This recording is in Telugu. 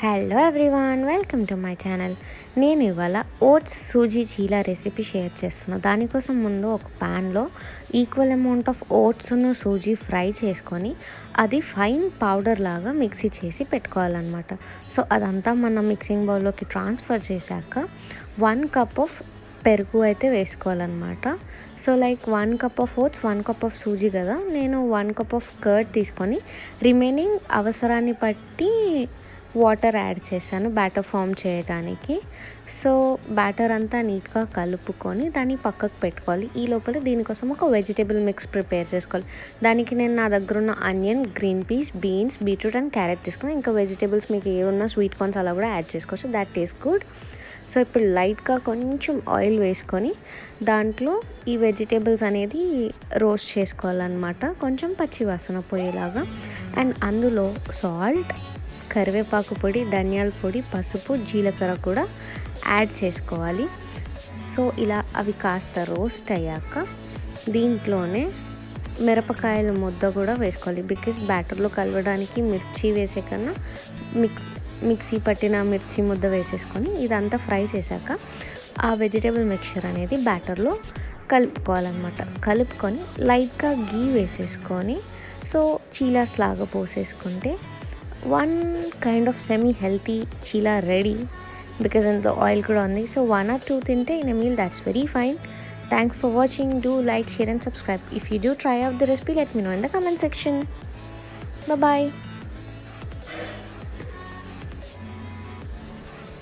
Hello everyone, welcome to my channel. నేను ఇవాళ oats suji cheela recipe share చేస్తున్నాను. దానికోసం ముందు ఒక ప్యాన్లో ఈక్వల్ అమౌంట్ ఆఫ్ ఓట్స్ను సూజీ ఫ్రై చేసుకొని అది ఫైన్ పౌడర్ లాగా మిక్సీ చేసి పెట్టుకోవాలన్నమాట. సో అదంతా మనం మిక్సింగ్ బౌల్లోకి ట్రాన్స్ఫర్ చేశాక 1 కప్ ఆఫ్ పెరుగు అయితే వేసుకోవాలన్నమాట. So like 1 cup of oats, 1 cup of suji కదా, నేను 1 కప్ ఆఫ్ కర్డ్ తీసుకొని రిమైనింగ్ అవసరాన్ని బట్టి వాటర్ యాడ్ చేశాను బ్యాటర్ ఫామ్ చేయడానికి. సో బ్యాటర్ అంతా నీట్గా కలుపుకొని దాన్ని పక్కకు పెట్టుకోవాలి. ఈ లోపల దీనికోసం ఒక వెజిటేబుల్ మిక్స్ ప్రిపేర్ చేసుకోవాలి. దానికి నేను నా దగ్గర ఉన్న onion, green peas, beans, beetroot and carrot తీసుకుని, ఇంకా వెజిటేబుల్స్ మీకు ఏ ఉన్నా స్వీట్ కార్న్స్ అలా కూడా యాడ్ చేసుకోవచ్చు. That taste good. సో ఇప్పుడు లైట్గా కొంచెం ఆయిల్ వేసుకొని దాంట్లో ఈ వెజిటేబుల్స్ అనేది రోస్ట్ చేసుకోవాలన్నమాట, కొంచెం పచ్చి వాసన పోయేలాగా. అండ్ అందులో సాల్ట్, కరివేపాకు పొడి, ధనియాల పొడి, పసుపు, జీలకర్ర కూడా యాడ్ చేసుకోవాలి. సో ఇలా అవి కాస్త రోస్ట్ అయ్యాక దీంట్లోనే మిరపకాయల ముద్ద కూడా వేసుకోవాలి. బికాస్ బ్యాటర్లో కలవడానికి మిర్చి వేసే కన్నా మిక్సీ పట్టిన మిర్చి ముద్ద వేసేసుకొని ఇదంతా ఫ్రై చేశాక ఆ వెజిటేబుల్ మిక్చర్ అనేది బ్యాటర్లో కలుపుకోవాలన్నమాట. కలుపుకొని లైట్గా గీ వేసేసుకొని సో చీలాస్ లాగా పోసేసుకుంటే one kind of semi healthy chila ready, because in the oil kuda undi. So 1 or 2 tinte in a meal, that's very fine. Thanks for watching. Do like, share and subscribe. If you do try out the recipe, let me know in the comment section. Bye bye.